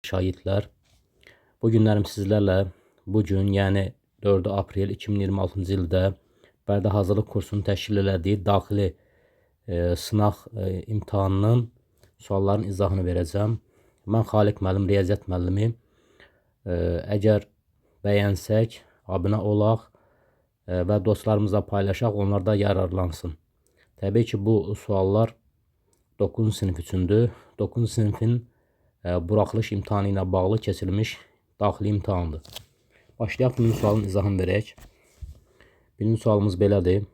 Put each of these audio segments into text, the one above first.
şagirdlər. Bu günlərim sizlərlə bugün, yəni 4 aprel 2026-cı ildə Bərdə hazırlıq kursunun təşkil elədiyi daxili sınaq imtahanının sualların izahını verəcəm. Mən Xaliq müəllim, riyaziyyat müəllimi. Əgər bəyənsək, abunə olaq və dostlarımızla paylaşaq, onlar da yararlansın. Təbii ki, bu suallar 9-cu sinif üçündür. 9-cu sinifin buraxılış imtahanı ilə bağlı keçirilmiş daxili imtahandır. Başlayaq, birinci sualın izahını verək. Birinci sualımız belədir.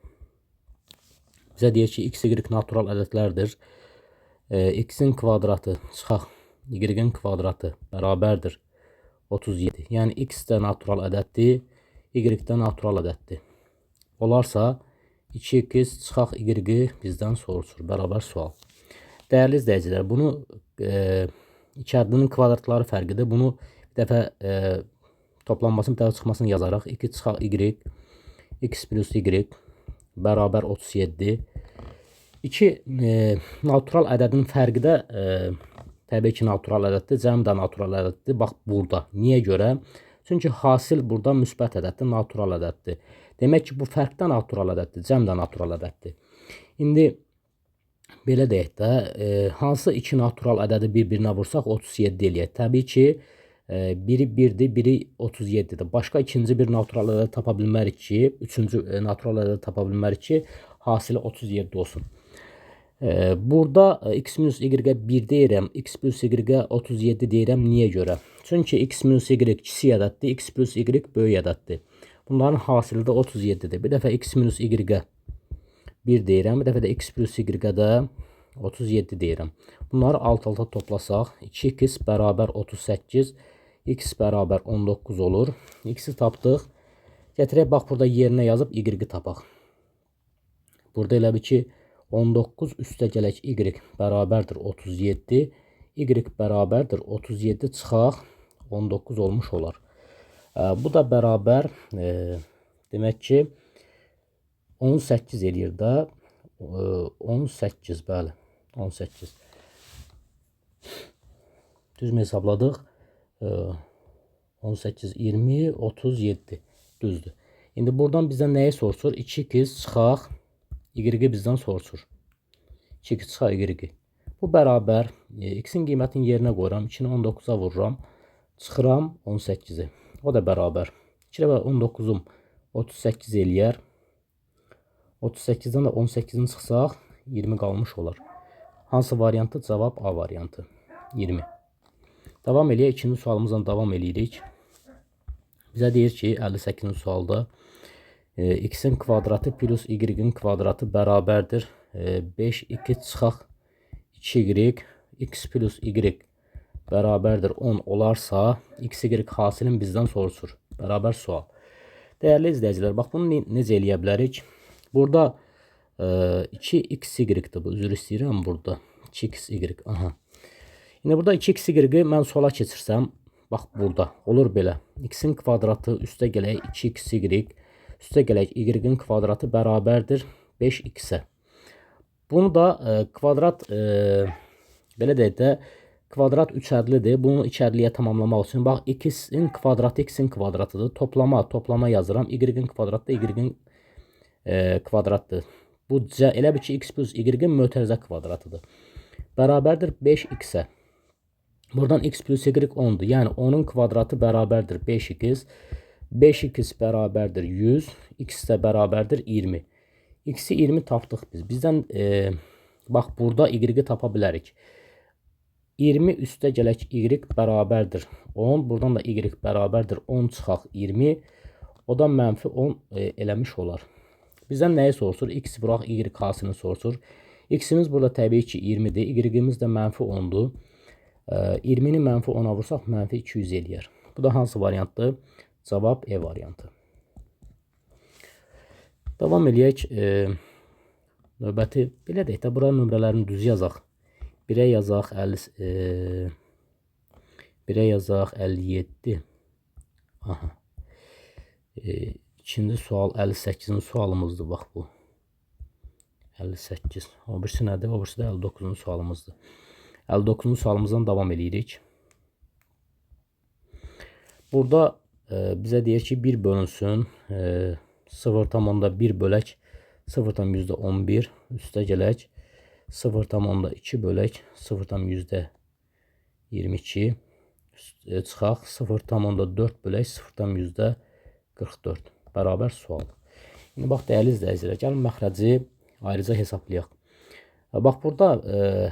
Bizə deyir ki, x, y natural ədədlərdir. X-in kvadratı çıxaq y-in kvadratı bərabərdir 37. Yəni x də natural ədəddir, y də natural ədəddir. Olarsa 2x çıxaq y bizdən soruşur. Bərabər sual. Dəyərli izləyicilər, bunu iki ədədinin kvadratları fərqidir. Bunu bir dəfə toplanmasını, bir dəfə çıxmasını yazaraq. 2 çıxaq y, x plus y bərabər 37. İki natural ədədin fərqi də təbii ki, natural ədəddir. Cəm də natural ədəddir. Bax, burada. Niyə görə? Çünki hasil burada müsbət ədəddir, natural ədəddir. Demək ki, bu fərq də natural ədəddir, cəm də natural ədəddir. İndi belə deyək də, hansı iki natural ədədi bir-birinə vursaq 37 eləyək. Təbii ki, biri 1-dir, biri 37-dir. Başqa ikinci bir natural ədədi tapa bilmərik ki, üçüncü natural ədədi tapa bilmərik ki, hasili 37 olsun. Burada x minus y-ə 1 deyirəm, x plus y-ə 37 deyirəm. Niyə görə? Çünki x minus y kiçik ədəddir, x plus y böyük ədəddir. Bunların hasili də 37-dir. Bir dəfə x minus y-ə 1 deyirəm, bir dəfə də x plus y-ə də 37 deyirəm. Bunları alt-alta toplasaq, 2x bərabər 38, x bərabər 19 olur. X-i tapdıq. Gətirək, bax, burada yerinə yazıb y-i tapaq. Burada elə bir ki, 19 üstə gələk y bərabərdir 37, y bərabərdir 37 çıxaq 19 olmuş olar. Bu da bərabər, demək ki, 18 eləyir də, 18, bəli, 18. Düzmü hesabladıq? 18, 20, 37, düzdür. İndi buradan bizdən nəyi soruşur? 2x çıxaq y-i bizdən soruşur. 2x çıxaq y-i. Bu bərabər, x-in qiymətini yerinə qoyuram, 2-ni 19-a vururam, çıxıram 18-i. O da bərabər. 2 və 19-um 38 eləyər. 38-dən də 18-ni çıxsaq 20 qalmış olar. Hansı variantı? Cavab A variantı. 20. Davam eləyək. İkinci sualımızla davam eləyirik. Bizə deyir ki, 58-ci sualda x-in kvadratı plus y-in kvadratı bərabərdir 5-2 çıxaq 2y, x plus y bərabərdir 10 olarsa, x, y hasilini bizdən soruşur. Bərabər sual. Dəyərli izləyicilər, bax, bunu necə eləyə bilərik? Burada 2xy-dir, bu üzr istəyirəm burada. 2xy, aha. İndi burada 2xy mən sola keçirsəm, bax, burada olur belə. X-in kvadratı üstə gələk 2xy, üstə gələk y-in kvadratı bərabərdir 5x-ə. Bunu da kvadrat, belə deyək də, kvadrat üçədlidir. Bunu ikədliyə tamamlamaq üçün, bax, x-in kvadratı x-in kvadratıdır. Toplama yazıram. Y-in kvadratı da y-in kvadratdır. Bu elə bir ki, x plus y-in mötərizə kvadratıdır. Bərabərdir 5x-ə. Buradan x plus y 10'dur. Yəni 10'un kvadratı bərabərdir 5x. 5x bərabərdir 100. X də bərabərdir 20. X-i 20 tapdıq biz. Bizdən, bax, burada y-i tapa bilərik. 20 üstə gələk y bərabərdir 10. Buradan da y bərabərdir 10 çıxaq 20. O da mənfi 10 eləmiş olar. Bizdən nəyi soruşur? X bıraq y hasilini soruşur. X-imiz burada təbii ki 20-dir. Y-imiz də mənfi 10-dur. 20-ni mənfi 10-a vursaq mənfi 200 eləyər. Bu da hansı variantdır? Cavab E variantı. Davam eləyək. Növbəti, belə deyək də, bura nömrələrini düz yazaq. 1-ə yazaq 1-ə yazaq 57. Aha. İkinci sual 58-ci sualımızdır, bax bu. 58. O birisi nədir? O birisi də 59-cu sualımızdır. 59-cu sualımızdan davam eləyirik. Burada bize deyir ki 1 bölünsün 0,1 bölək 0,11 üstə gələk 0,2 bölək 0,22 çıxaq 0,4 bölək 0,44 bərabər sual. İndi bax dəyərli izləyicilər, gəlin məxrəci ayrıca hesablayaq. Bax burada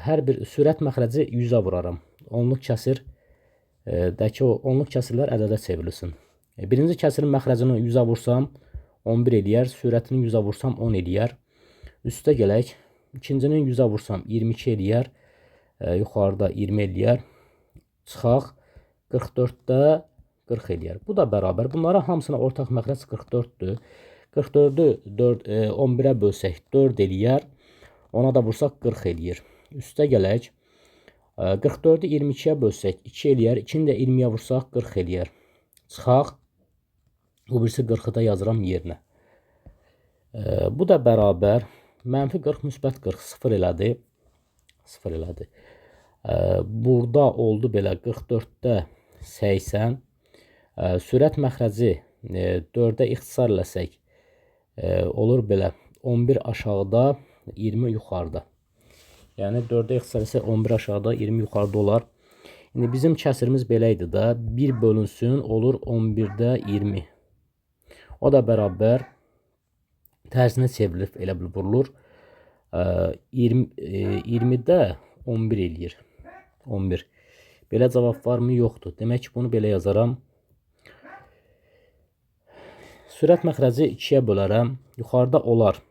hər bir sürət məxrəci 100-ə vuraram. Onluq kəsir dəki o onluq kəsirlər ədədə çevrilsin. Birinci kəsirin məxrəcini 100-ə vursam 11 eləyər, sürətini 100-ə vursam 10 eləyər. Üstə gələk, ikincinin 100-ə vursam 22 eləyər, yuxarıda 20 eləyər. Çıxaq 44-də 40 eləyər. Bu da bərabər. Bunlara hamısına ortaq məxrəc 44-dür. 44-ü 11-ə bölsək 4 eləyər. Ona da vursaq 40 eləyir. Üstə gələk. 44-ü 22-yə bölsək 2 eləyər. 2-ni də 20-yə vursaq 40 eləyər. Çıxaq. Bu birisi 40-ı da yazıram yerinə. Bu da bərabər. Mənfi 40, müsbət 40. 0 elədi. 0 elədi. Burada oldu belə 44-də 80. Sürət məxrəci 4-ə ixtisar eləsək olur belə 11 aşağıda 20 yuxarıda. Yəni 4-ə ixtisar eləsək 11 aşağıda 20 yuxarıda olar. İndi bizim kəsirimiz belə idi də 1 bölünsün olur 11-də 20. O da bərabər tərsinə çevrilib elə bil vurulur. 20-də 11 eləyir. 11. Belə cavab varmı? Yoxdur. Demək ki, bunu belə yazaram. Sürət məxrəci 2-yə bölərəm. Yuxarıda olar.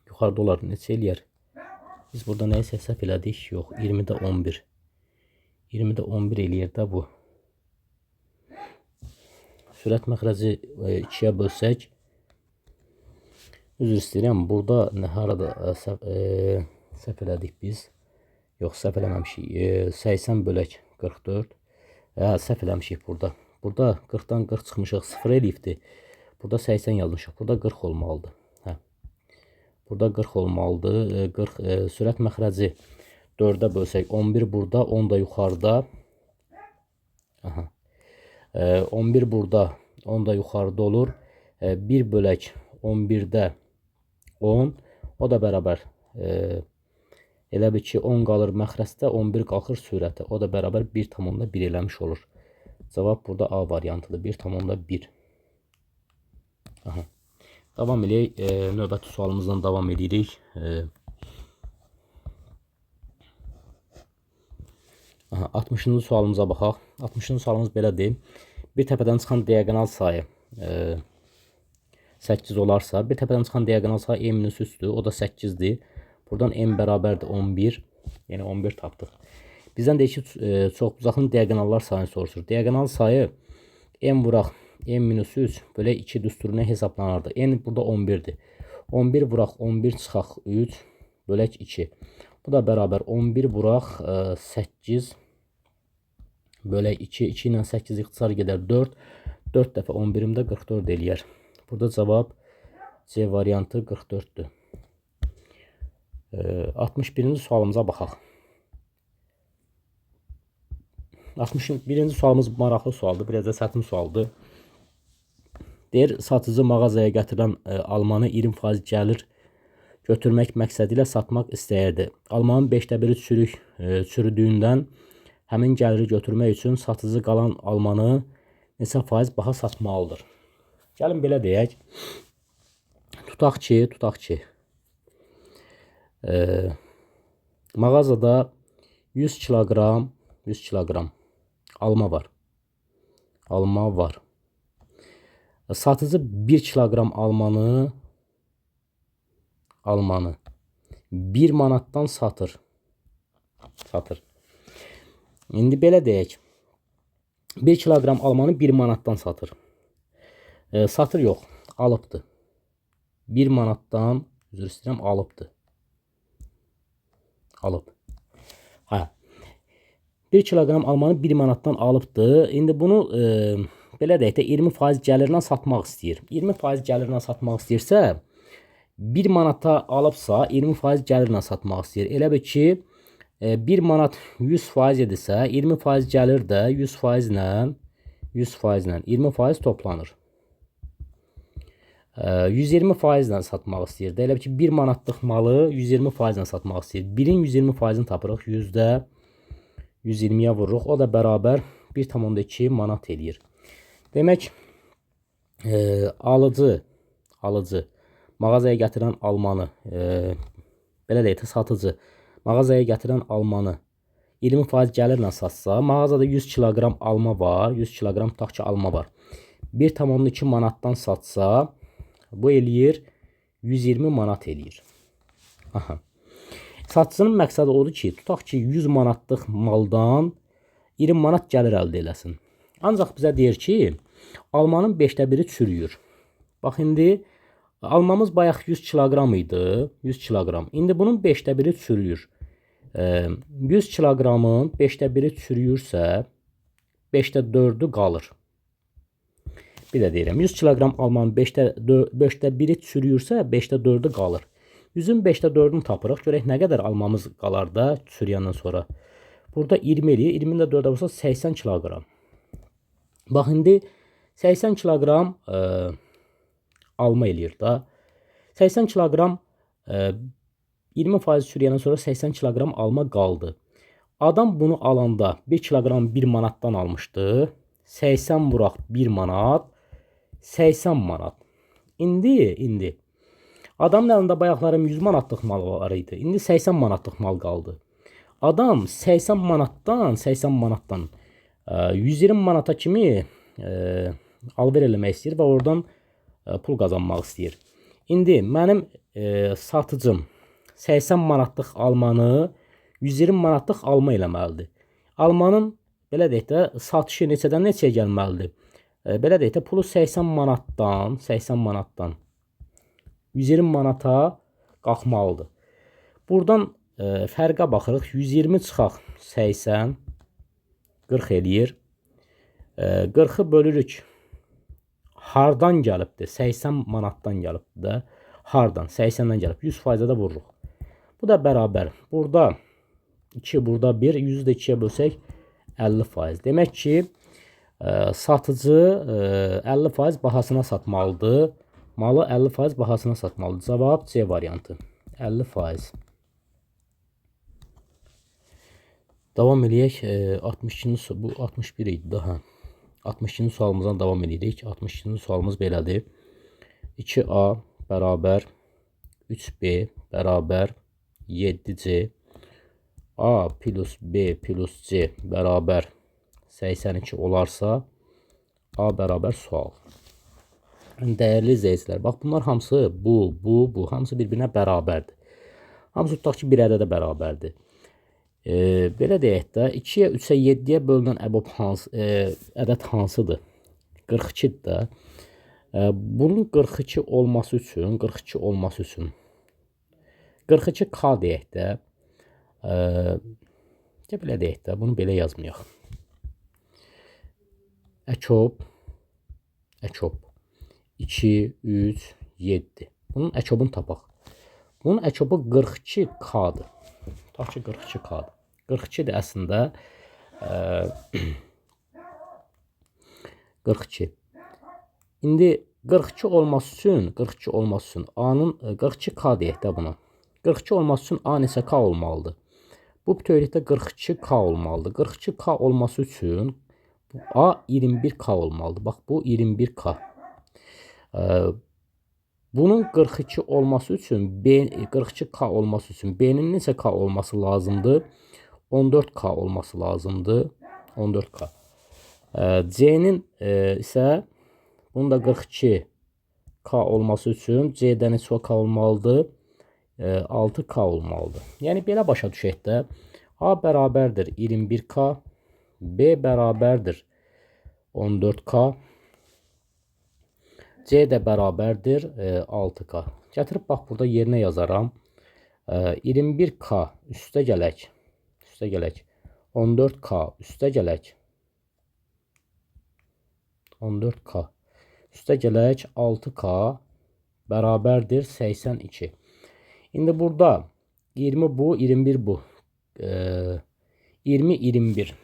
Yuxarıda olar. Neçə eləyər? Biz burada nəyisə hesab elədik? Yox. 20-də 11. 20-də 11 eləyir də bu. Sürət məxrəci 2-yə bölsək. Üzr istəyirəm. Burada harada səhv elədik biz. Yox, səhv eləməmişik. 80 bölək 44. Səhv eləmişik burada. Burada 40-dan 40 çıxmışıq. 0 eləyibdir. Burada 80 yazmışıq. Burada 40 olmalıdır. Burada 40 olmalıdır. 40 sürət məxrəci 4-ə bölsək 11 burada, 10 da yuxarıda. 11 burada, 10 da yuxarıda olur. 1 bölək 11-də 10. O da bərabər. Elə bir ki 10 qalır məxrəcdə, 11 qalxır sürətə. O da bərabər 1,1 eləmiş olur. Cavab burada A variantıdır. 1,1. Davam edək. Növbəti sualımızdan davam edirik. 60-cı sualımıza baxaq. 60-cı sualımız belədir. Bir təpədən çıxan diagonal sayı 8 olarsa, bir təpədən çıxan diagonal sayı n-3'dür. O da 8'dir. Buradan n bərabərdir 11. Yəni 11 tapdıq. Bizdən deyək ki, çoxbucaqlı diagonallar sayını soruşur. Diagonal sayı n vuraq n-3 bölək 2 düsturuna hesablanardı. N burada 11'dir. 11 vuraq 11 çıxaq 3 bölək 2. Bu da bərabər 11 vuraq 8 bölək 2. 2 ilə 8 ixtisar gedər 4. 4 dəfə 11'imdə 44 eləyər. Burada cavab C variantı 44'dür. 61-ci sualımıza baxaq. 61-ci sualımız maraqlı sualdır. Biraz da çətin sualdır. Deyir, satıcı mağazaya gətirilən almanı 20% gəlir götürmək məqsədi ilə satmaq istəyirdi. Almanın 5/1 çürüdüyündən həmin gəliri götürmək üçün satıcı qalan almanı neçə faiz baha satmalıdır? Gəlin belə deyək. Tutaq ki, mağazada 100 kiloqram alma var. Satıcı 1 kiloqram almanı 1 manatdan satır. İndi belə deyək. 1 kiloqram almanı 1 manatdan satır. Satır yox, alıbdır. 1 manatdan, üzr istəyirəm, alıbdır. Alıb. 1 kiloqram almanı 1 manatdan alıbdır. İndi bunu belə deyək də 20% gəlirlə satmaq istəyir. 20% gəlirlə satmaq istəyirsə, 1 manata alıbsa 20% gəlirlə satmaq istəyir. Elə bir ki 1 manat 100% edirsə, 20% gəlir də 100% ilə 100% ilə 20% toplanır. 120% ilə satmaq istəyir. Elə ki 1 manatlıq malı 120% ilə satmaq istəyir. 1-in 120%-ni tapırıq. %120-yə vururuq. O da bərabər 1,2 manat eləyir. Demək, alıcı mağazaya gətirən almanı, belə deyək də satıcı mağazaya gətirən almanı 20% gəlirlə satsa, mağazada 100 kiloqram alma var, 100 kiloqram tutaq ki alma var. 1,2 manatdan satsa, bu eləyir 120 manat eləyir. Aha. Satıcının məqsədi odur ki, tutaq ki 100 manatlıq maldan 20 manat gəlir əldə eləsin. Ancaq bizə deyir ki, almanın 1/5-i çürüyür. Bax indi almamız bayaq 100 kiloqram idi, 100 kiloqram. İndi bunun 1/5-i çürüyür. 100 kiloqramın 1/5-i çürüyürsə, 5/4-ü qalır. Bir də deyirəm, 100 kiloqram almanın 5/1-i çürüyürsə, 5/4-ü qalır. 100-ün 5/4-ünü tapırıq. Görək nə qədər almamız qalar da çürüyəndən sonra. Burada 20 eləyir. 20-ni də 4-ə vursa 80 kiloqram. Bax indi 80 kiloqram alma eləyir da. 80 kiloqram 20% çürüyəndən sonra 80 kiloqram alma qaldı. Adam bunu alanda 1 kiloqram 1 manatdan almışdı. 80 vuraq 1 manat, 80 manat. İndi adamın əlində bayaqlarım 100 manatlıq mal var idi. İndi 80 manatlıq mal qaldı. Adam 80 manatdan 120 manata kimi alver eləmək istəyir və oradan pul qazanmaq istəyir. İndi mənim satıcım 80 manatlıq almanı 120 manatlıq alma eləməlidir. Almanın belə deyək də satışı neçədən neçəyə gəlməlidir? Belə deyək də pulu 80 manatdan 120 manata qalxmalıdır. Buradan fərqə baxırıq. 120 çıxaq 80 40 eləyir. 40-ı bölürük. Hardan gəlibdir? 80 manatdan gəlibdir də. Hardan? 80-dən gəlib. 100%-ə də vururuq. Bu da bərabər. Burada 2, burada 1. 100-ü də 2-yə bölsək 50%. Demək ki, satıcı 50% bahasına satmalıdır. Malı 50% bahasına satmalıdır. Cavab C variantı. 50%. Davam eləyək. 62-ci bu 61 idi daha. 62-ci sualımızdan davam edirik. 62-ci sualımız belədir. 2A bərabər 3B bərabər 7C. A plus B plus C bərabər 82 olarsa A bərabər sual. Dəyərli izləyicilər, bax bunlar hamısı bu hamısı bir-birinə bərabərdir. Hamısı tutaq ki bir ədədə bərabərdir. Belə deyək də 2-yə 3-ə 7-yə bölünən ədəd hansıdır? 42-dir də. Bunun 42 olması üçün 42K deyək də. Belə deyək də, bunu belə yazmayaq. Əkob 2, 3, 7. Bunun əkobunu tapaq. Bunun əkobu 42K-dır. Tutaq ki 42K-dır. 42-dir əslində. 42. İndi 42 olması üçün A-nın 42K deyək də buna. 42 olması üçün A neçə K olmalıdır? Bu bütövlükdə 42K olmalıdır. 42K olması üçün A 21K olmalıdır. Bax bu 21K. Bunun 42 olması üçün 42K olması üçün B'nin neçə K olması lazımdır? 14K olması lazımdır. 14K. C'nin isə bunun da 42K olması üçün C'də neçə K olmalıdır? 6K olmalıdır. Yəni belə başa düşək də A bərabərdir 21K, B bərabərdir 14K, C də bərabərdir 6K. Gətirib bax burada yerinə yazaram. 21K üstə gələk. 14K üstə gələk. 14K üstə gələk 6K bərabərdir 82. İndi burada 20 bu, 21 bu. 20, 21.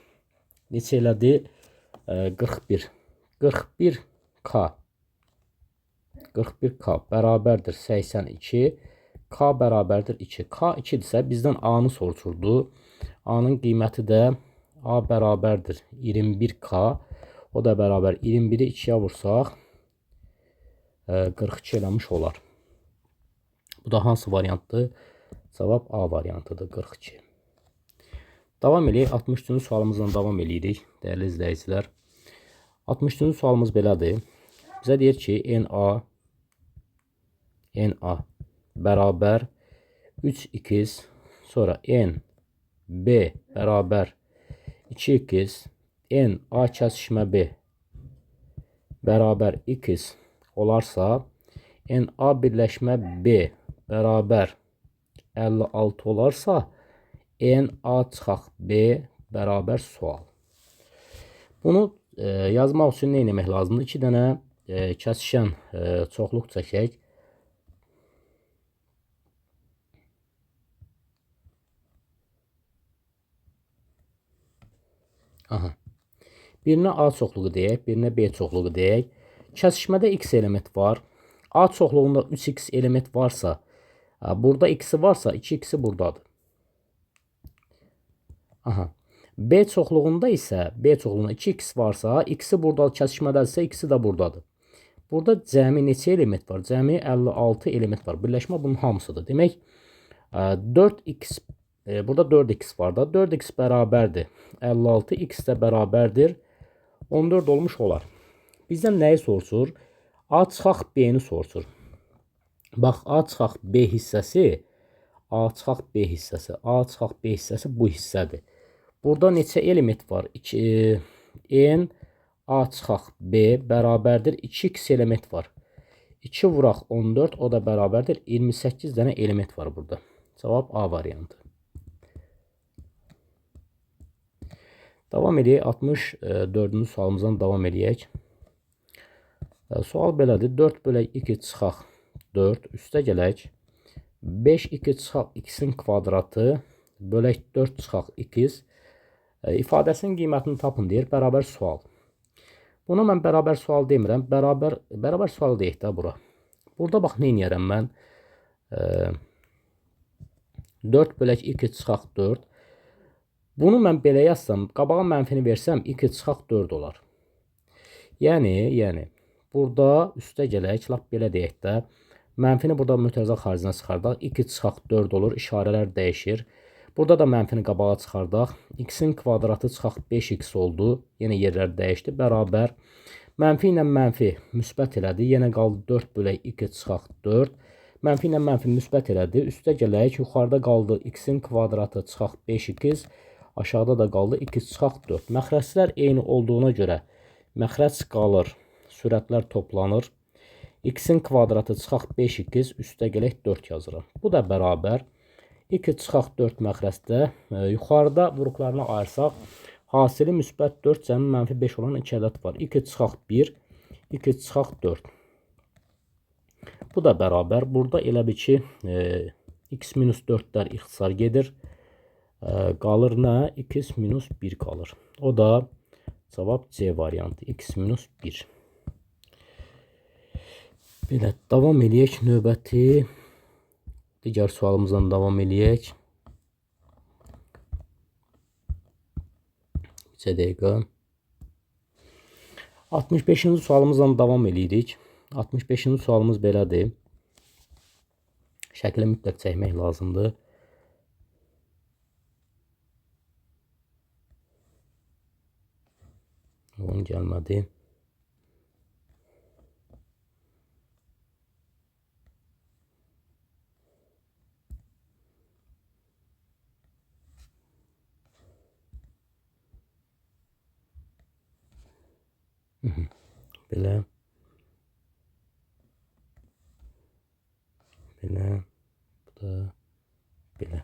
Neçə elədi? 41. 41K. 41K bərabərdir 82. K bərabərdir 2. K 2-dirsə bizdən A-nı soruşurdu. A-nın qiyməti də A bərabərdir 21K. O da bərabər 21-i 2-yə vursaq 42 eləmiş olar. Bu da hansı variantdır? Cavab A variantıdır, 42. Davam eləyək. 63-cü sualımızla davam eləyirik, dəyərli izləyicilər. 63-cü sualımız belədir. Bizə deyir ki, NA bərabər 3x, sonra NB bərabər 2x, NA kəsişmə B bərabər x olarsa, NA birləşmə B bərabər 56 olarsa, NA çıxaq B bərabər sual. Bunu yazmaq üçün nə etmək lazımdır? 2 dənə kəsişən çoxluq çəkək. Aha. Birinə A çoxluğu deyək, birinə B çoxluğu deyək. Kəsişmədə x element var. A çoxluğunda 3x element varsa, burada x varsa 2x buradadır. Aha. B çoxluğunda isə, B çoxluğunda 2x varsa, x-i buradadır, kəsişmədədirsə, x-i də buradadır. Burada cəmi neçə element var? Cəmi 56 element var. Birləşmə bunun hamısıdır. Demək, 4x, burada 4x var da, 4x bərabərdir 56, x də bərabərdir 14 olmuş olar. Bizdən nəyi soruşur? A çıxaq B-ni soruşur. Bax, A çıxaq B hissəsi, A çıxaq B hissəsi, A çıxaq B hissəsi bu hissədir. Burada neçə element var? N A çıxaq B bərabərdir 2x element var. 2 vuraq 14, o da bərabərdir 28 dənə element var burada. Cavab A variantı. Davam edək. 64-cü sualımızdan davam edək. Sual belədir. 4 bölək 2 çıxaq 4 üstə gələk. 5 2 çıxaq x-in kvadratı bölək 4 çıxaq x ifadəsinin qiymətini tapın deyir. Bərabər sual. Buna mən bərabər sual demirəm. Bərabər sual deyək də bura. Burada bax, nə edirəm mən? 4 bölək 2 çıxaq 4. Bunu mən belə yazsam, qabağa mənfini versəm, 2 çıxaq 4 olar. Yəni, burada üstə gələk, lap belə deyək də, mənfini burada mütərizə xaricinə çıxardaq, 2 çıxaq 4 olur, işarələr dəyişir. Burada da mənfini qabağa çıxardaq, x-in kvadratı çıxaq 5x oldu, yenə yerlər dəyişdi, bərabər. Mənfi ilə mənfi müsbət elədi, yenə qaldı 4 bölək 2 çıxaq 4. Mənfi ilə mənfi müsbət elədi, üstə gələk, yuxarıda qaldı x-in kvadratı çıxaq 5x, aşağıda da qaldı 2 çıxaq 4. Məxrəclər eyni olduğuna görə məxrəc qalır, sürətlər toplanır. X-in kvadratı çıxaq 5x, üstə gələk 4 yazırım. Bu da bərabər 2 çıxaq 4 məxrəcdə yuxarıda vuruqlarına ayırsaq, hasili müsbət 4, cəmi mənfi 5 olan 2 ədəd var. 2 çıxaq 1, 2 çıxaq 4. Bu da bərabər. Burada elə bir ki, x minus 4-lər ixtisar gedir. Qalır nə? X minus 1 qalır. O da cavab C variantı. X minus 1. Belə, davam eləyək növbəti. Digər sualımızdan davam eləyək. 2 dəqiqə. 65-ci sualımızdan davam eləyirik. 65-ci sualımız belədir. Şəkli mütləq çəkmək lazımdır. Onun gəlmədi. Belə. Belə. Bu da belə.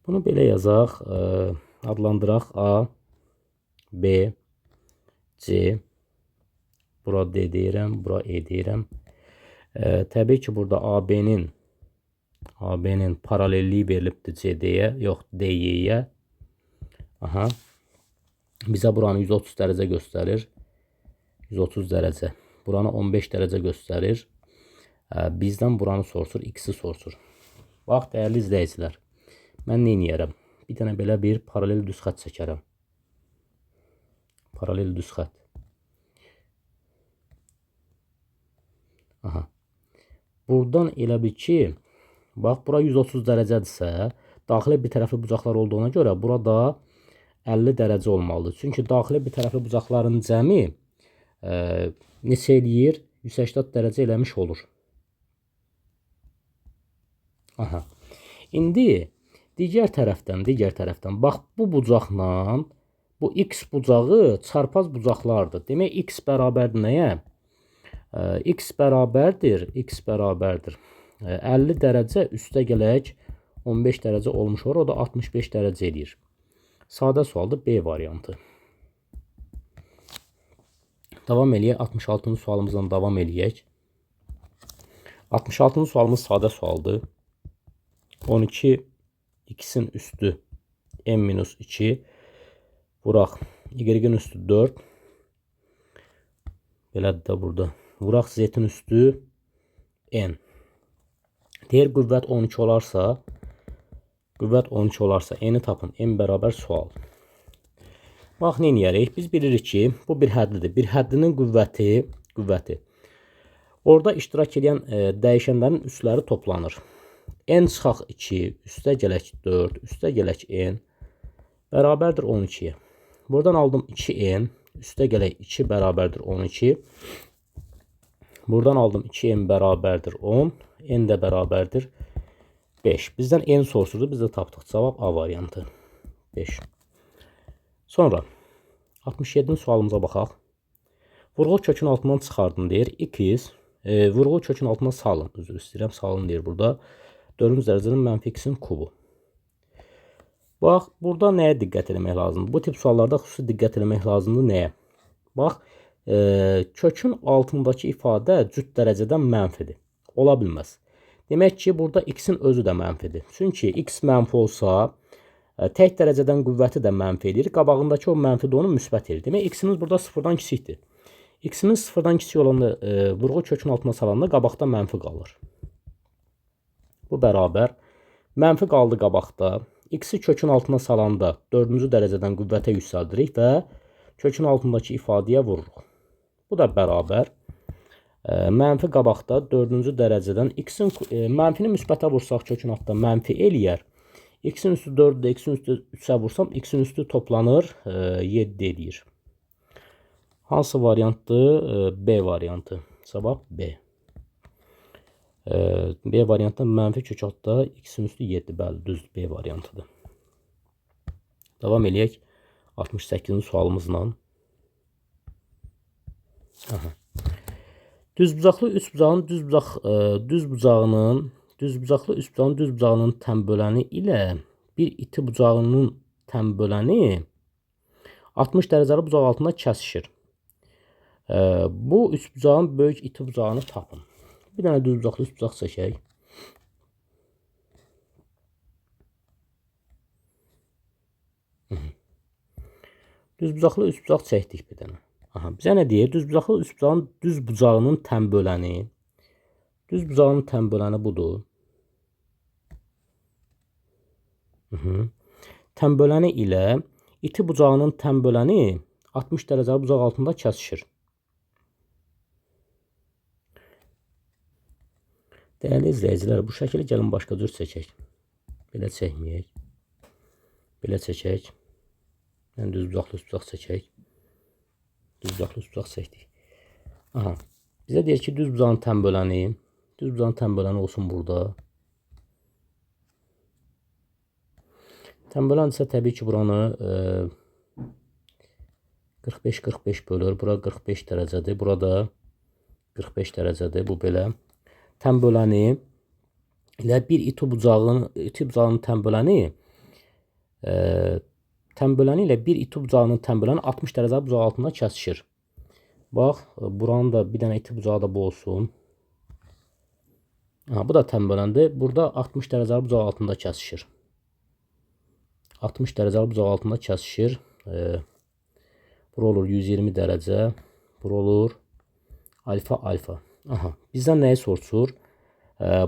Bunu belə yazaq, adlandıraq A, B, C, bura D deyirəm, bura E deyirəm. Təbii ki, burada AB-nin AB-nin paralelliyi verilibdir CD-yə, yox DY-yə. Aha. Bizə buranı 130 dərəcə göstərir. 130 dərəcə. Buranı 15 dərəcə göstərir. Bizdən buranı soruşur, X-i soruşur. Bax, dəyərli izləyicilər, mən nə edərəm? Bir dənə belə bir paralel düz xətt çəkərəm. Paralel düz xətt. Aha. Buradan elə bir ki, bax, bura 130 dərəcədirsə, daxili bir tərəfli bucaqlar olduğuna görə burada 50 dərəcə olmalıdır. Çünki daxili bir tərəfli bucaqların cəmi neçə eləyir? 180 dərəcə eləmiş olur. Aha. İndi digər tərəfdən bax, bu bucaqla bu X bucağı çarpaz bucaqlardır. Demək, X bərabərdir nəyə? X bərabərdir 50 dərəcə üstə gələk 15 dərəcə olmuş olur. O da 65 dərəcə edir. Sadə sualdır, B variantı. Davam eləyək. 66-cı sualımızdan davam eləyək. 66-cı sualımız sadə sualdır. 12 X-in üstü n-2 vuraq y-in üstü 4. Belədir də burada. Vuraq z-in üstü n. Deyir qüvvət 12 olarsa n-i tapın. N bərabər sual. Bax, nə edərik? Biz bilirik ki, bu bir həddidir. Bir həddinin qüvvəti. Orada iştirak edən dəyişənlərin üstləri toplanır. N çıxaq 2, üstə gələk 4, üstə gələk n bərabərdir 12-yə. Buradan aldım 2n, üstə gələk 2 bərabərdir 12. Buradan aldım 2n bərabərdir 10, n də bərabərdir 5. Bizdən n soruşurdu, biz də tapdıq. Cavab A variantı. 5. Sonra 67-ci sualımıza baxaq. Vurğu kökün altından çıxardın deyir. X, vurğu kökün altından salın. Üzr istəyirəm, salın deyir burada. 4-cü dərəcənin mənfi x-in kubu. Bax, burada nəyə diqqət etmək lazımdır? Bu tip suallarda xüsusi diqqət etmək lazımdır nəyə? Bax, kökün altındakı ifadə cüt dərəcədən mənfidir. Ola bilməz. Demək ki, burada x-in özü də mənfidir. Çünki x mənfi olsa, tək dərəcədən qüvvəti də mənfi edir. Qabağındakı o mənfi də onu müsbət edir. Demək, x-imiz burada sıfırdan kiçikdir. X-imiz sıfırdan kiçik olanda vurğu kökün altına salanda qabaqda mənfi qalır. Bu bərabər. Mənfi qaldı qabaqda. X-i kökün altına salanda 4-cü dərəcədən qüvvətə yüksəldirik və kökün altındakı ifadəyə vururuq. Bu da bərabər. Mənfi qabaqda 4-cü dərəcədən x-in mənfini müsbətə vursaq kökün altında mənfi eləyər. X-in üstü 4-də, x-in üstü 3-ə vursam, x-in üstü toplanır 7 edir. Hansı variantdır? B variantı. Cavab B. B variantında mənfi kök altda x-in üstü 7. Bəli, düzdür, B variantıdır. Davam eləyək 68-ci sualımızla. Düzbucaqlı üçbucağın düzbucağının tənböləni ilə bir iti bucağının tənböləni 60 dərəcəli bucaq altında kəsişir. Bu üçbucağın böyük iti bucağını tapın. Bir dənə düzbucaqlı üçbucaq çəkək. Düzbucaqlı üçbucaq çəkdik bir dənə. Aha, bizə nə deyir? Düzbucaqlı üçbucağın düzbucağının tənböləni budur. Tənböləni ilə iti bucağının tənböləni 60 dərəcəli bucaq altında kəsişir. Dəyərli izləyicilər, bu şəkili gəlin başqa cür çəkək. Belə çəkməyək. Belə çəkək. Yəni düzbucaqlı üçbucaq çəkək. Düzbucaqlı üçbucaq çəkdik. Aha. Bizə deyir ki, düzbucağın tənböləni olsun burada. Tənbölən isə təbii ki, buranı 45-45 bölür. Bura 45 dərəcədir. Burada 45 dərəcədir. Bu belə. Tənböləni ilə bir iti bucağının tənböləni ilə bir iti bucağının tənböləni 60 dərəcəli bucaq altında kəsişir. Bax, buranın da bir dənə iti bucağı da bu olsun. Bu da tən böləndir. Burada 60 dərəcəli bucaq altında kəsişir. 60 dərəcəli bucaq altında kəsişir. Bura olur 120 dərəcə. Bura olur alfa alfa. Bizdən nəyi soruşur?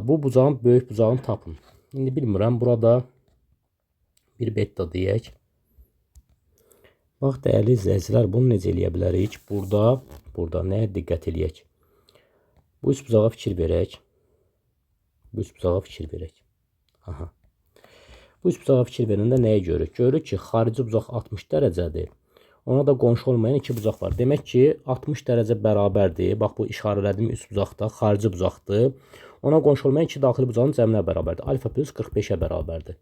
Bu bucağın böyük bucağını tapın. İndi bilmirəm. Burada bir beta deyək. Bax, dəyərli izləyicilər, bunu necə eləyə bilərik? Burada nəyə diqqət eləyək? Bu üç bucağa fikir verək. Bu üç bucağa fikir verək. Bu üç bucağa fikir verəndə nəyə görürük? Görürük ki, xarici bucaq 60 dərəcədir. Ona da qonşu olmayan iki bucaq var. Demək ki, 60 dərəcə bərabərdir. Bax, bu işarələdiyim üç bucaqda xarici bucaqdır. Ona qonşu olmayan iki daxili bucağın cəminə bərabərdir. Alfa plus 45-ə bərabərdir.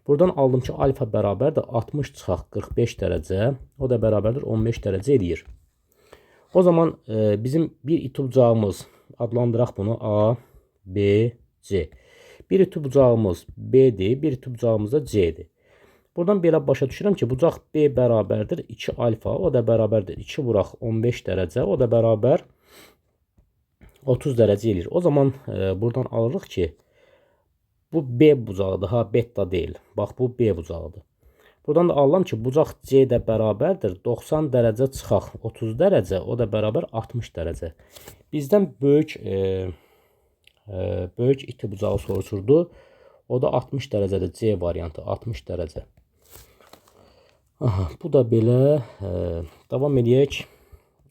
Buradan aldım ki, alfa bərabərdir 60 çıxaq 45 dərəcə. O da bərabərdir 15 dərəcə eləyir. O zaman bizim bir iti bucağımız, adlandıraq bunu A, B, C. Bir iti bucağımız B'dir, bir iti bucağımız da C'dir. Buradan belə başa düşürəm ki, bucaq B bərabərdir 2 alfa, o da bərabərdir 2 vuraq 15 dərəcə, o da bərabər 30 dərəcə eləyir. O zaman buradan alırıq ki, bu B bucağıdır, beta deyil. Bax, bu B bucağıdır. Buradan da alıram ki, bucaq C də bərabərdir 90 dərəcə çıxaq 30 dərəcə, o da bərabər 60 dərəcə. Bizdən böyük iti bucağı soruşurdu. O da 60 dərəcədir. C variantı 60 dərəcə. Bu da belə. Davam edək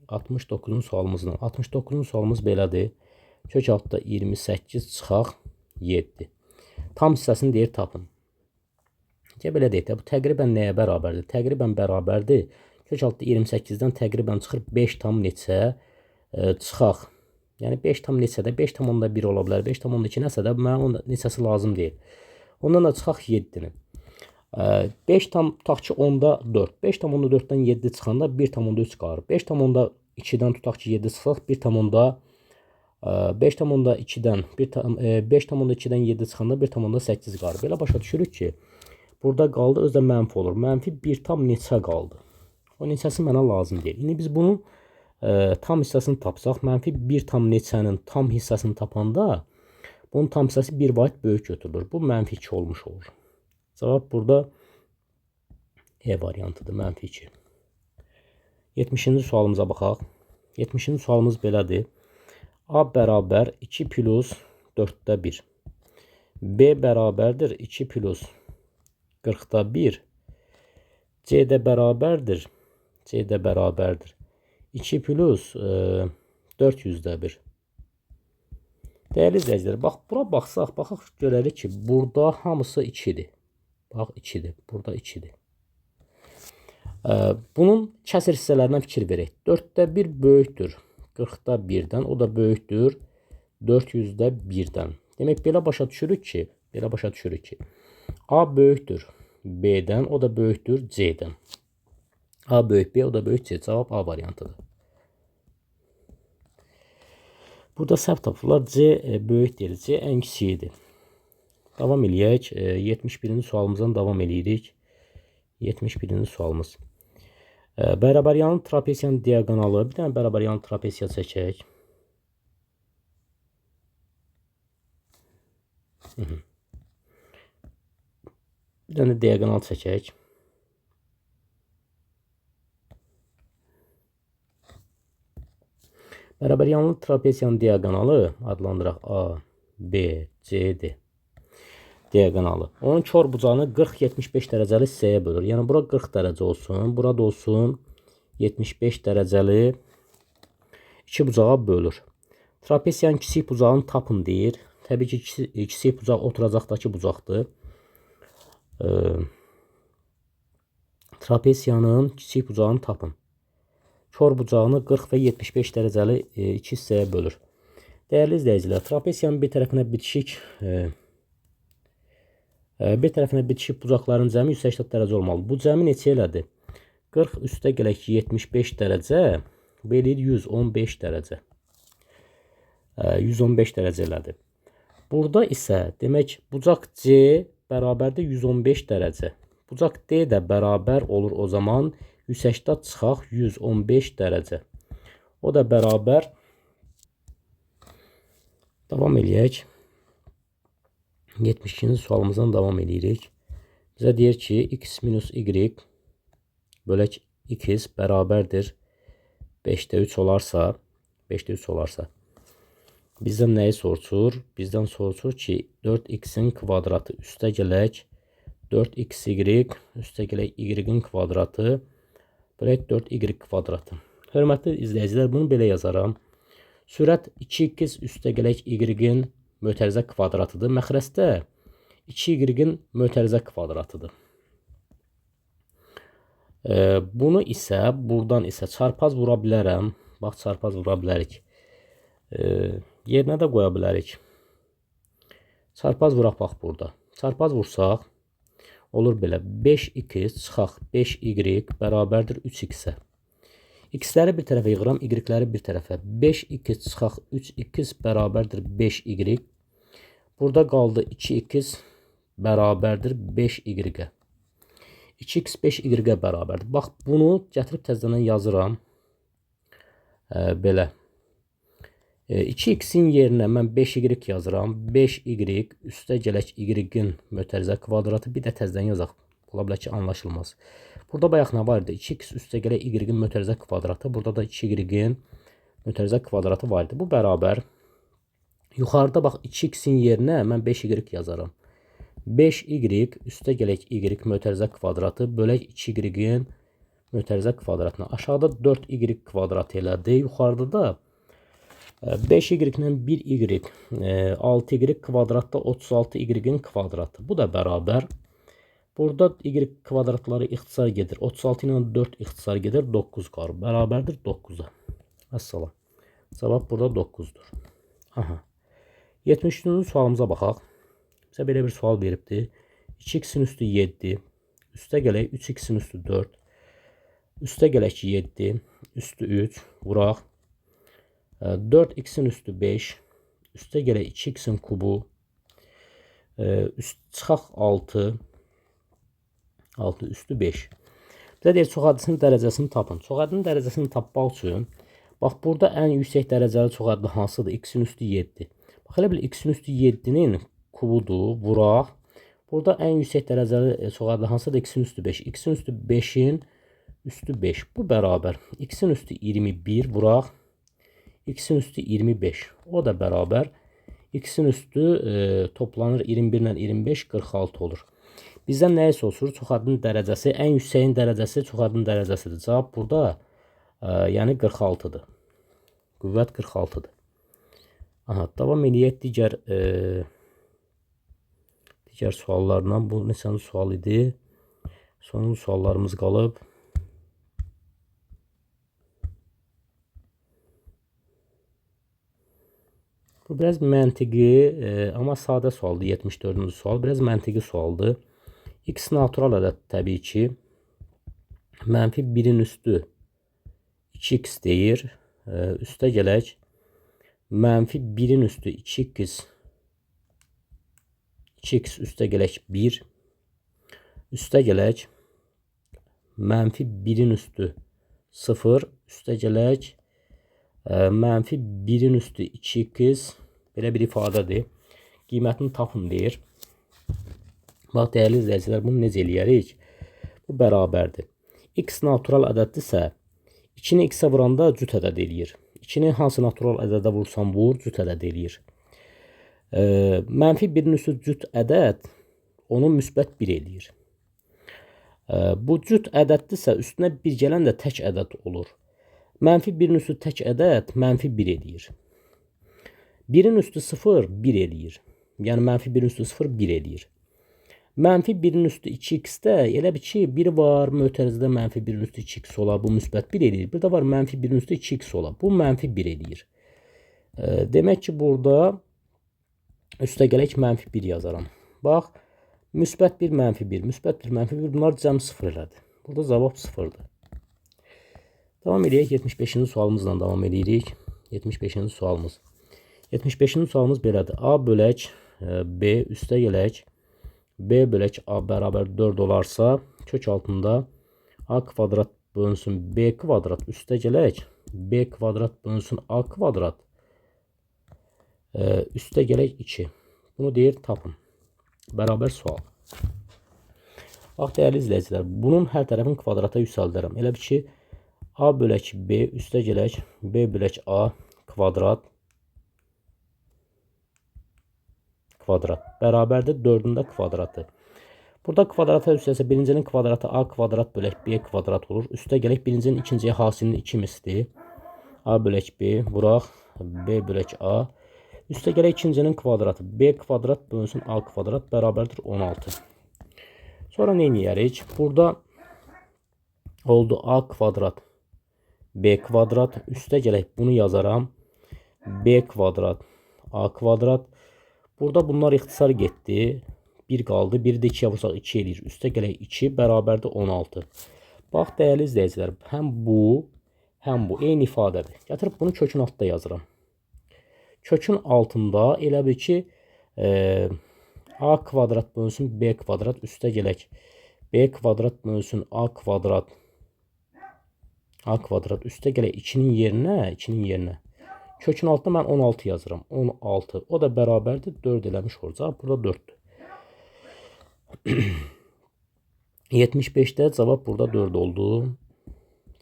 69-cu sualımızla. 69-cu sualımız belədir. Kök altda 28 çıxaq 7. Tam hissəsini deyir tapın. Belə deyək də, bu təqribən nəyə bərabərdir? Təqribən bərabərdir. Kök altda 28-dən təqribən çıxır 5 tam neçə çıxaq. Yəni 5 tam neçədə 5,1 ola bilər, 5,2 nəsə də mənə onun neçəsi lazım deyil. Ondan da çıxaq 7-ni. 5 tam tutaq ki 10-da 4. 5,4-dən 7 çıxanda 1,3 qalır. 5,2-dən tutaq ki 7 çıxaq 5,2-dən 7 çıxanda 1,8 qalır. Belə başa düşürük ki, burada qaldı özdə mənfi olur. Mənfi 1 tam neçə qaldı. O neçəsi mənə lazım deyil. İndi biz bunun tam hissəsini tapsaq, mənfi 1 tam neçənin tam hissəsini tapanda bunun tam hissəsi 1 vahid böyük götürülür. Bu mənfi 2 olmuş olur. Cavab burada E variantıdır, mənfi 2. 70-ci sualımıza baxaq. 70-ci sualımız belədir. A bərabər 2 plus 4-də 1. B bərabərdir 2 plus 40-da 1. C də bərabərdir. 2 plus 400-də 1. Dəyərli izləyicilər, bax, bura baxsaq, görərik ki, burada hamısı 2-dir. Bax, 2-dir, burada 2-dir. Bunun kəsir hissələrinə fikir verək. 4-də 1 böyükdür 40-da 1-dən, o da böyükdür 400-də 1-dən. Demək, belə başa düşürük ki, A böyükdür B-dən, o da böyükdür C-dən. A böyük B, o da böyük C. Cavab A variantıdır. Burada səhv tapırlar. C böyük deyil. C ən kiçiyidir. Davam eləyək. 71-ci sualımızdan davam eləyirik. 71-ci sualımız. Bərabəryanlı trapesiyanın diaqonalı. Bir dənə bərabəryanlı trapesiya çəkək. Bir dənə diaqonal çəkək. Bərabəryanlı trapesiyanın diaqonalı adlandıraq A, B, C-dir. Diaqonalı. Onun kör bucağını 40-75 dərəcəli hissəyə bölür. Yəni, bura 40 dərəcə olsun, burada olsun 75 dərəcəli iki bucağa bölür. Trapesiyanın kiçik bucağını tapın deyir. Təbii ki, kiçik bucaq oturacaqdakı bucaqdır. Trapesiyanın kiçik bucağını tapın. Kör bucağını 40 və 75 dərəcəli iki hissəyə bölür. Dəyərli izləyicilər, trapesiyanın bir tərəfinə bitişik bucaqların cəmi 180 dərəcə olmalı. Bu cəmi neçə elədir? 40 üstə gələk 75 dərəcə, bu eləyir 115 dərəcə. 115 dərəcə elədir. Burada isə demək bucaq C bərabərdir 115 dərəcə. Bucaq D də bərabər olur o zaman 180 çıxaq 115 dərəcə. O da bərabər, davam eləyək. 72-ci sualımızdan davam edirik. Bizə deyir ki, x minus y bölək x bərabərdir 5-də 3 olarsa, 5-də 3 olarsa, bizdən nəyi soruşur? Bizdən soruşur ki, 4x-in kvadratı üstə gələk 4xy üstə gələk y-in kvadratı bölək 4y kvadratı. Hörmətli izləyicilər, bunu belə yazaram. Sürət 2x üstə gələk y-in mötərizə kvadratıdır. Məxrəsdə 2y-in mötərizə kvadratıdır. Bunu isə, buradan isə çarpaz vura bilərəm. Bax, çarpaz vura bilərik. Yerinə də qoya bilərik. Çarpaz vuraq, bax, burada. Çarpaz vursaq, olur belə. 5x çıxaq 5y bərabərdir 3x-ə. X-ləri bir tərəfə yığıram, y-ləri bir tərəfə. 5x çıxaq 3x bərabərdir 5y. Burada qaldı 2x bərabərdir 5y-ə. 2x 5y-ə bərabərdir. Bax, bunu gətirib təzədən yazıram. Belə. 2x-in yerinə mən 5y yazıram. 5y üstə gələk y-in mötərizə kvadratı. Bir də təzədən yazaq. Ola bilər ki, anlaşılmaz. Burada bayaq nə var idi? 2x üstə gələk y-in mötərizə kvadratı. Burada da 2y-in mötərizə kvadratı var idi. Bu bərabər. Yuxarıda bax 2x-in yerinə mən 5y yazaram. 5y üstə gələk y mötərizə kvadratı bölək 2y-in mötərizə kvadratına. Aşağıda 4y kvadratı elədi. Yuxarıda da 5y-lə 1y, 6y kvadratda 36y-in kvadratı. Bu da bərabər. Burada y kvadratları ixtisar gedir. 36 ilə 4 ixtisar gedir. 9 qalır. Bərabərdir 9-a. Əssalam. Cavab burada 9-dur. Aha. 73-cü sualımıza baxaq. Bizə belə bir sual veribdir. 2x-in üstü 7. Üstə gələk 3x-in üstü 4. Üstə gələk 7. Üstü 3. Vuraq. 4x-in üstü 5. Üstə gələk 2x-in kubu. Çıxaq 6. 6 üstü 5. Bizə deyir, çoxadısının dərəcəsini tapın. Çoxadının dərəcəsini tapmaq üçün, bax, burada ən yüksək dərəcəli çoxadı hansıdır? X-in üstü 7. Bax, elə bil x-in üstü 7-nin kubudur. Vuraq. Burada ən yüksək dərəcəli çoxadı hansıdır? X-in üstü 5. X-in üstü 5-in üstü 5. Bu bərabər. X-in üstü 21. Vuraq. X-in üstü 25. O da bərabər. X-in üstü toplanır 21 ilə 25, 46 olur. Bizdən nəyi soruşur? Çoxadının dərəcəsi, ən yüksəyin dərəcəsi çoxadının dərəcəsidir. Cavab burada, yəni 46-dır. Qüvvət 46-dır. Aha, davam edək digər suallarla. Bu neçənci sual idi? Sonuncu suallarımız qalıb. Bu biraz məntiqi, amma sadə sualdır. 74-cü sual. Biraz məntiqi sualdır. X natural ədəd təbii ki. Mənfi 1-in üstü 2x deyir. Üstə gələk. Mənfi 1-in üstü 2x. 2x üstə gələk 1. Üstə gələk. Mənfi 1-in üstü 0. Üstə gələk. Mənfi 1-in üstü 2x. Belə bir ifadədir. Qiymətini tapın deyir. Bax, dəyərli izləyicilər, bunu necə eləyərik? Bu bərabərdir. X natural ədəddirsə, 2-ni x-ə vuranda cüt ədəd eləyir. 2-ni hansı natural ədədə vursan vur, cüt ədəd eləyir. Mənfi 1-in üstü cüt ədəd, onu müsbət 1 eləyir. Bu cüt ədəddirsə, üstünə 1 gələn də tək ədəd olur. Mənfi 1-in üstü tək ədəd, mənfi 1 eləyir. 1-in üstü 0, 1 eləyir. Yəni, mənfi 1-in üstü 0, 1 eləyir. Mənfi 1-in üstü 2x-də elə bir ki, biri var, mötərizədə mənfi 1-in üstü 2x ola, bu müsbət 1 eləyir. Bir də var, mənfi 1-in üstü 2x ola, bu mənfi 1 eləyir. Demək ki, burada üstə gələk mənfi 1 yazaram. Bax, müsbət 1, mənfi 1, müsbət 1, mənfi 1, bunlar cəm 0 elədi. Burada cavab 0-dır. Davam edək, 75-ci sualımızla davam edirik. 75-ci sualımız. 75-ci sualımız belədir. A bölək B üstə gələk. B bölək A bərabər 4 olarsa, kök altında A kvadrat bölünsün B kvadrat üstə gələk. B kvadrat bölünsün A kvadrat üstə gələk 2. Bunu deyir tapın. Bərabər sual. Bax, dəyərli izləyicilər, bunun hər tərəfin kvadrata yüksəldərəm. Elə bir ki, A bölək B üstə gələk B bölək A kvadrat bərabərdir 4-ün də kvadratı. Burada kvadrata üstəsə birincinin kvadratı A kvadrat bölək B kvadrat olur. Üstə gələk birincinin ikinciyə hasilini 2 misli. A bölək B vuraq B bölək A. Üstə gələk ikincinin kvadratı B kvadrat bölünsün A kvadrat bərabərdir 16. Sonra nə edərik? Burada oldu A kvadrat B kvadrat. Üstə gələk bunu yazaram. B kvadrat A kvadrat. Burada bunlar ixtisar getdi. 1 qaldı. 1-i də 2-yə vursaq 2 eləyir. Üstə gələk 2 bərabərdir 16. Bax, dəyərli izləyicilər, həm bu eyni ifadədir. Gətirib bunu kökün altında yazıram. Kökün altında elə bir ki, A kvadrat bölünsün B kvadrat. Üstə gələk B kvadrat bölünsün A kvadrat. Üstə gələk 2-nin yerinə. Kökün altında mən 16 yazıram. 16. O da bərabərdir 4 eləmiş olacaq. Burada 4'dür. 75'də cavab burada 4 oldu.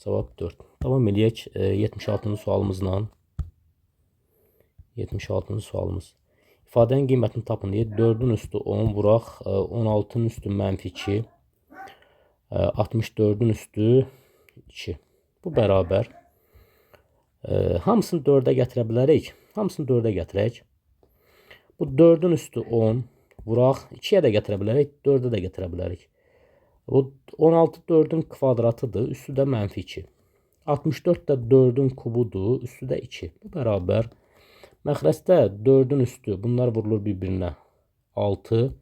Cavab 4. Davam eləyək 76-cı sualımızla. 76-cı sualımız. İfadənin qiymətini tapın deyir. 4'ün üstü 10 vuraq. 16'nın üstü mənfi 2. 64'ün üstü 2. Bu bərabər. Hamısını 4'ə gətirə bilərik. Bu 4'ün üstü 10 vuraq. 2'yə də gətirə bilərik. 4'ə də gətirə bilərik. Bu 16 4'ün kvadratıdır. Üstü də mənfi 2. 64 də 4'ün kubudur. Üstü də 2. Bu bərabər. Məxrəcdə 4'ün üstü. Bunlar vurulur bir-birinə. 6.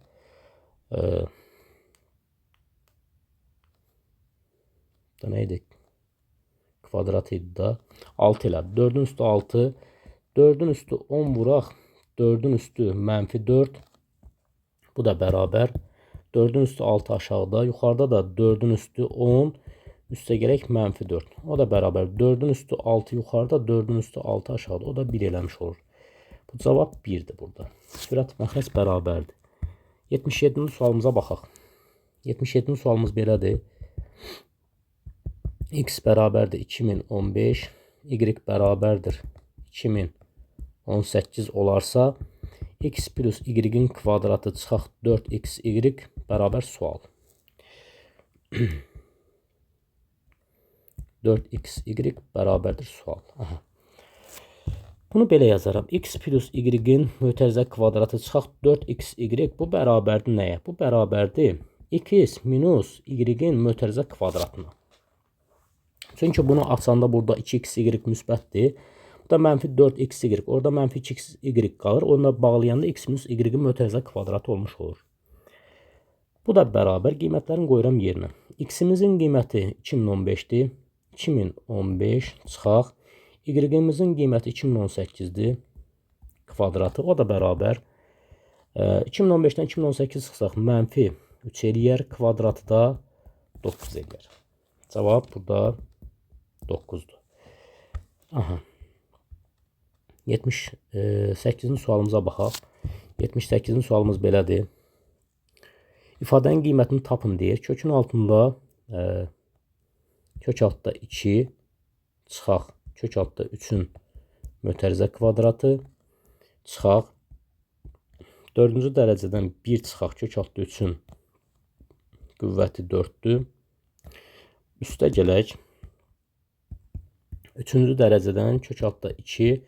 Da neydi? Kvadrat idi da. 6 elə. 4'ün üstü 6. 4'ün üstü 10 vuraq. 4'ün üstü mənfi 4. Bu da bərabər. 4'ün üstü 6 aşağıda. Yuxarıda da 4'ün üstü 10. Üstə gələk mənfi 4. O da bərabər. 4'ün üstü 6 yuxarıda. 4'ün üstü 6 aşağıda. O da 1 eləmiş olur. Bu cavab 1'dir burada. Sürət məxrəc bərabərdir. 77-ci sualımıza baxaq. 77-ci sualımız belədir. X bərabərdir 2015. Y bərabərdir 2018 olarsa x plus y-in kvadratı çıxaq 4xy bərabər sual. 4xy bərabərdir sual. Aha. Bunu belə yazaram. X plus y-in mötərizə kvadratı çıxaq 4xy. Bu bərabərdir nəyə? Bu bərabərdir x minus y-in mötərizə kvadratına. Çünki bunu açanda burada 2xy müsbətdir. Bu da mənfi 4xy. Orada mənfi 2xy qalır. Onunla bağlayanda x minus y-in mötərizə kvadratı olmuş olur. Bu da bərabər. Qiymətlərini qoyuram yerinə. X-imizin qiyməti 2015'dir. 2015 çıxaq. Y-imizin qiyməti 2018'dir. Kvadratı. O da bərabər. 2015'dən 2018 çıxsaq mənfi 3 eləyər. Kvadratı da 9 eləyər. Cavab burada 9'dur. Aha. 78-ci sualımıza baxaq. 78-ci sualımız belədir. İfadənin qiymətini tapın deyir. Kökün altında kök altda 2 çıxaq. Kök altda 3'ün mötərizə kvadratı çıxaq. 4-cü dərəcədən 1 çıxaq. Kök altda 3'ün qüvvəti 4'dür. Üstə gələk. 3-cü dərəcədən kök altda 2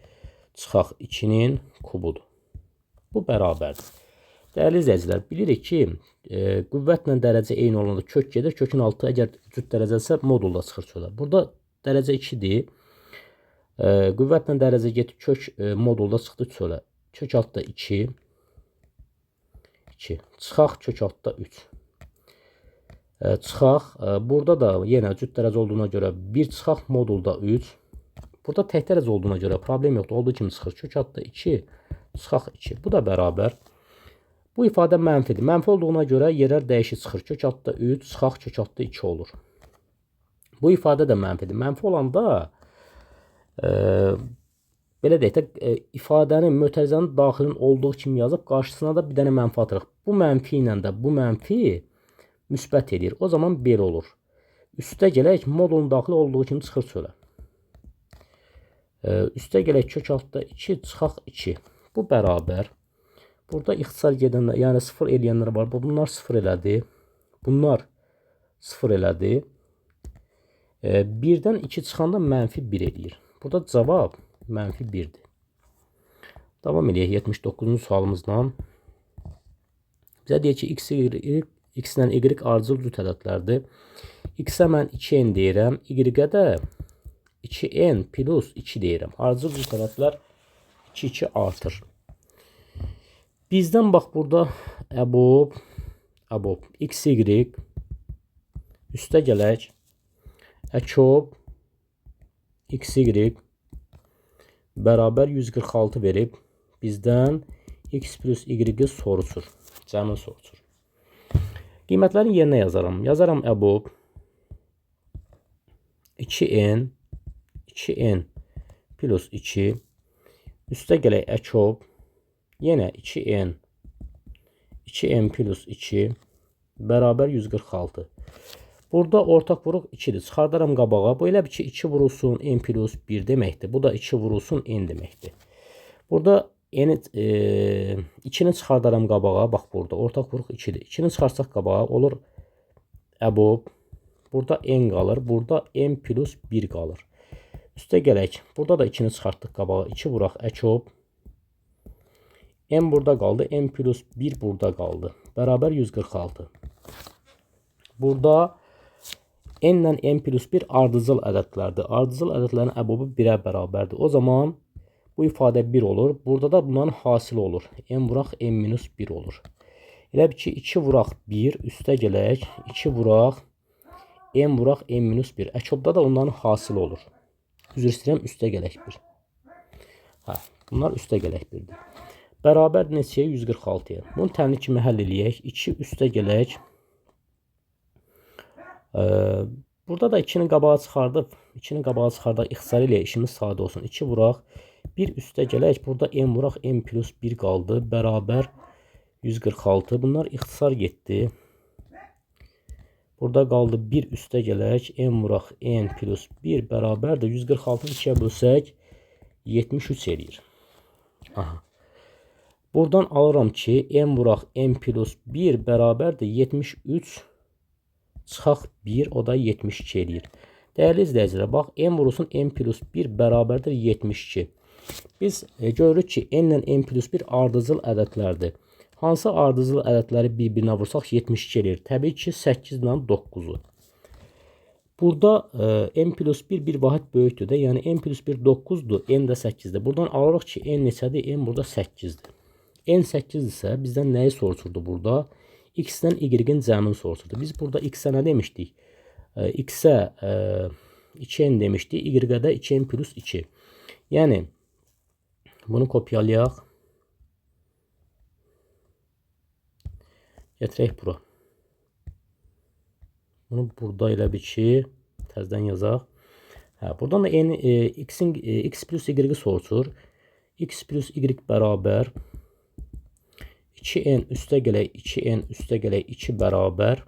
çıxaq 2'nin kubudur. Bu bərabərdir. Dəyərli izləyicilər, bilirik ki, qüvvətlə dərəcə eyni olanda kök gedir. Kökün altı əgər cüt dərəcəsə modulda çıxır çölə. Burada dərəcə 2'dir. Qüvvətlə dərəcə getib kök modulda çıxdı çölə. Kök altda 2 çıxaq kök altda 3. Çıxaq. Burada da yenə cüt dərəcə olduğuna görə 1 çıxaq modulda 3. Burada tək dərəcə olduğuna görə problem yoxdur. Olduğu kimi çıxır. Kök altda 2 çıxaq 2. Bu da bərabər. Bu ifadə mənfidir. Mənfi olduğuna görə yerlər dəyişir çıxır. Kök altda 3 çıxaq kök altda 2 olur. Bu ifadə də mənfidir. Mənfi olanda belə deyək də, ifadənin, mötərizənin daxilinin olduğu kimi yazıb, qarşısına da bir dənə mənfi atırıq. Bu mənfi ilə də bu mənfi müsbət edir. O zaman belə olur. Üstə gələk, modulun daxili olduğu kimi çıxır çölə. Üstə gələk, kök altda 2, çıxaq 2. Bu bərabər. Burada ixtisar gedənlər, yəni 0 eləyənlər var. Bunlar 0 elədi. Bunlar 0 elədi. 1-dən 2 çıxanda mənfi 1 eləyir. Burada cavab mənfi 1'dir. Davam edək 79-cu sualımızla. Bizə deyir ki, x ilə y ardıcıl cüt ədədlərdir. X-ə mən 2n deyirəm, y-ə də 2n plus 2 deyirəm. Ardıcıl cüt ədədlər 2 artır. Bizdən bax burada əbob, x, y, üstə gələk, əkob, x, y, bərabər 146 verib, bizdən x plus y soruşur. Cəmin soruşur. Qiymətlərin yerinə yazaram. Yazaram əbob 2n plus 2 üstə gələk əkob yenə 2n plus 2 bərabər 146. Burada ortaq vuruq 2'dir. Çıxardaram qabağa. Bu elə bir ki 2 vurulsun n plus 1 deməkdir. Bu da 2 vurulsun n deməkdir. Burada 2'ni çıxardaram qabağa. Bax burada ortaq vuruq 2'dir. 2'ni çıxarsaq qabağa olur əbob. Burada n qalır. Burada n plus 1 qalır. Üstə gələk. Burada da 2'ni çıxartdıq qabağa. 2 vuraq əkob. N burada qaldı. N plus 1 burada qaldı. Bərabər 146. Burada n ilə n plus 1 ardıcıl ədədlərdir. Ardıcıl ədədlərin əbobu 1'ə bərabərdir. O zaman bu ifadə 1 olur. Burada da bunların hasili olur. N vuraq n minus 1 olur. Elə bir ki 2 vuraq 1 üstə gələk. 2 vuraq n vuraq n minus 1. Əkobda da onların hasili olur. Üzr istəyirəm, üstə gələk 1. Bunlar üstə gələk 1'dir. Bərabər neçəyə? 146'ya. Bunu təmli kimi həll eləyək. 2 üstə gələk. Burada da 2'ni qabağa çıxardıb, 2'ni qabağa çıxardaq ixtisar ilə işimiz sadə olsun. 2 vuraq, 1 üstə gələk. Burada n vuraq, n plus 1 qaldı. Bərabər 146. Bunlar ixtisar getdi. Burada qaldı 1 üstə gələk. N vuraq, n plus 1 bərabərdir. 146'ı 2'yə bölsək 73 eləyir. Buradan alıram ki, n vuraq, n plus 1 bərabərdir 73 çıxaq 1, o da 72 eləyir. Dəyərli izləyicilər, bax, n vurulsun n plus 1 bərabərdir 72. Biz görürük ki, n ilə n plus 1 ardıcıl ədədlərdir. Hansı ardıcıl ədədləri bir-birinə vursaq 72 eləyir? Təbii ki, 8 ilə 9'u. Burada n plus 1 bir vahid böyükdür də, yəni n plus 1 9'dur, n də 8'dir. Buradan alırıq ki, n neçədir? N burada 8'dir. N 8 isə bizdən nəyi soruşurdu burada? X-dən y-in cəmini soruşurdu. Biz burada x-ə nə demişdik? X-ə 2n demişdik, y-ə də 2n plus 2. Yəni, bunu kopyalayaq. Gətirək bura. Bunu burada elə bir ki, təzdən yazaq. Buradan da x plus y soruşur. X plus y bərabər 2n üstə gələk 2n üstə gələk 2 bərabər.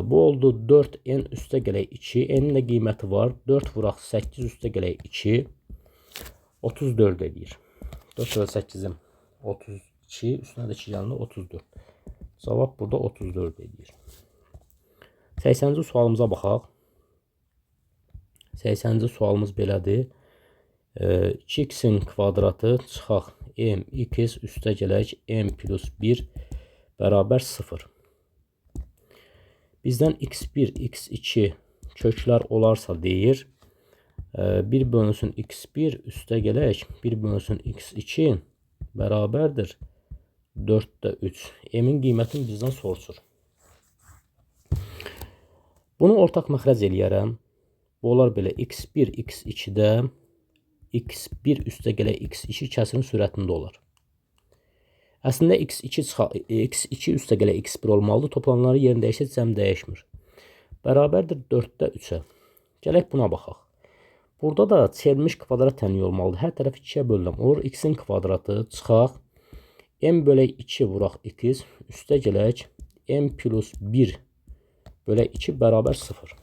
Bu oldu 4n üstə gələk 2. N'in də qiyməti var. 4 vuraq 8 üstə gələk 2. 34 edir. 4 və 8'in 32 üstünə də 2 gəlində 34. Cavab burada 34 edir. 80-ci sualımıza baxaq. 80-ci sualımız belədir. 2x'in kvadratı çıxaq m x üstə gələk m plus 1 bərabər 0. Bizdən x1, x2 köklər olarsa deyir. 1 bölünsün x1 üstə gələk 1 bölünsün x2 bərabərdir 4'də 3. M'in qiymətini bizdən soruşur. Bunu ortaq məxrəc eləyərəm. Bu olar belə x1, x2'də x1 üstə gələk x2 kəsirin sürətində olar. Əslində x2 üstə gələk x1 olmalıdır. Toplamları yerini dəyişsə cəm dəyişmir. Bərabərdir 4'də 3'ə. Gələk buna baxaq. Burada da çevrilmiş kvadrat tənlik olmalıdır. Hər tərəf 2-yə bölünəm. Olur x-in kvadratı çıxaq. M bölək 2 vuraq x. Üstə gələk. M plus 1 bölək 2 bərabər 0.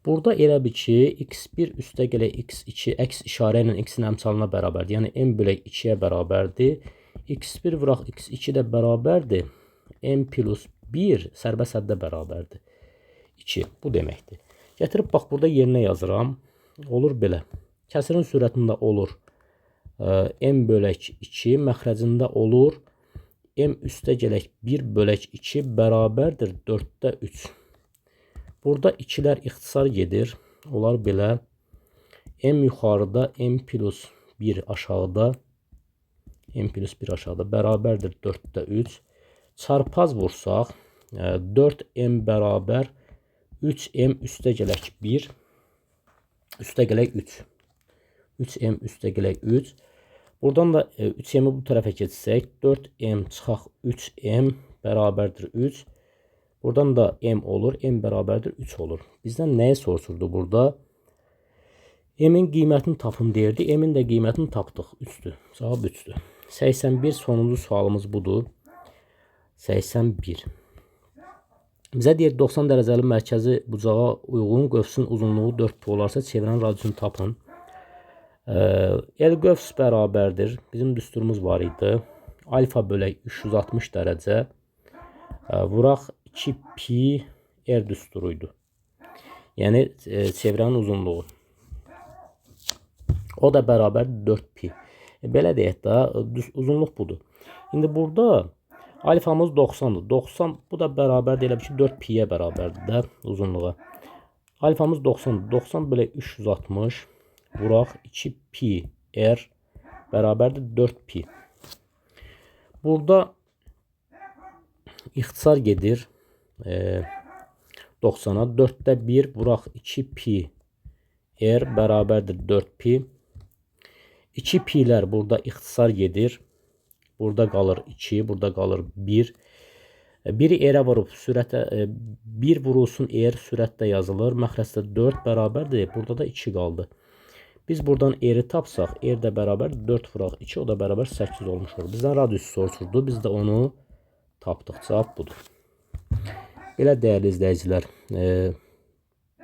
Burada elə bir ki, x1 üstə gələk x2 əks işarə ilə x-in əmsalına bərabərdir. Yəni m bölək 2-yə bərabərdir. x1 vuraq x2 də bərabərdir. M plus 1 sərbəst həddə bərabərdir. 2. Bu deməkdir. Gətirib bax burada yerinə yazıram. Olur belə. Kəsirin sürətində olur. M bölək 2 məxrəcində olur. M üstə gələk 1 bölək 2 bərabərdir 4-də 3. Burada 2'lər ixtisar gedir. Olar belə. M yuxarıda, M plus 1 aşağıda. M plus 1 aşağıda bərabərdir 4-də 3. Çarpaz vursaq 4M bərabər 3M üstə gələk 1. Üstə gələk 3. 3M üstə gələk 3. Buradan da 3M'i bu tərəfə keçsək 4M çıxaq 3M bərabərdir 3. Buradan da M olur. M bərabərdir 3 olur. Bizdən nəyi soruşurdu burada? M'in qiymətini tapın deyirdi. M'in də qiymətini tapdıq. 3'dür. Cavab 3'dür. 81 sonuncu sualımız budur. 81. Bizə deyir 90 dərəcəli mərkəzi bucağa uyğun qövsün uzunluğu 4pi olarsa çevirən radiusunu tapın. Qövs bərabərdir. Bizim düsturumuz var idi. Alfa bölək 360 dərəcə. Vuraq 2pi R düsturuydu. Yəni çevrənin uzunluğu. O da bərabər 4pi. Belə deyək də uzunluq budur. İndi burada alfamız 90'dır. 90 bu da bərabər deyilə ki 4pi'yə bərabərdir də uzunluğa. Alfamız 90'dır. 90 bölək 360 vuraq 2pi R bərabərdir 4pi. Burada ixtisar gedir 90'a. 4'də 1 vuraq 2pi R bərabərdir 4pi. 2pi'lər burada ixtisar gedir. Burada qalır 2, burada qalır 1. Biri R-ə vurub sürətə 1 vurulsun R sürətdə yazılır. Məxrəcdə 4 bərabərdir. Burada da 2 qaldı. Biz buradan R-i tapsaq, R də bərabər 4 vuraq 2, o da bərabər 8 olmuş olur. Bizdən radiusu soruşurdu. Biz də onu tapdıq. Cavab budur. Belə dəyərli izləyicilər,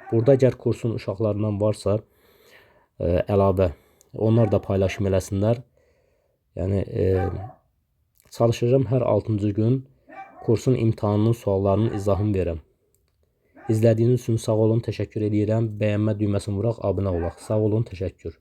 burada əgər kursun uşaqlarından varsa əlavə, onlar da paylaşım eləsinlər. Yəni çalışacağım hər 6-cı gün kursun imtahanının suallarının izahını verəm. İzlədiyiniz üçün sağ olun, təşəkkür edirəm. Bəyənmə düyməsini vuraq, abunə olaq. Sağ olun, təşəkkür.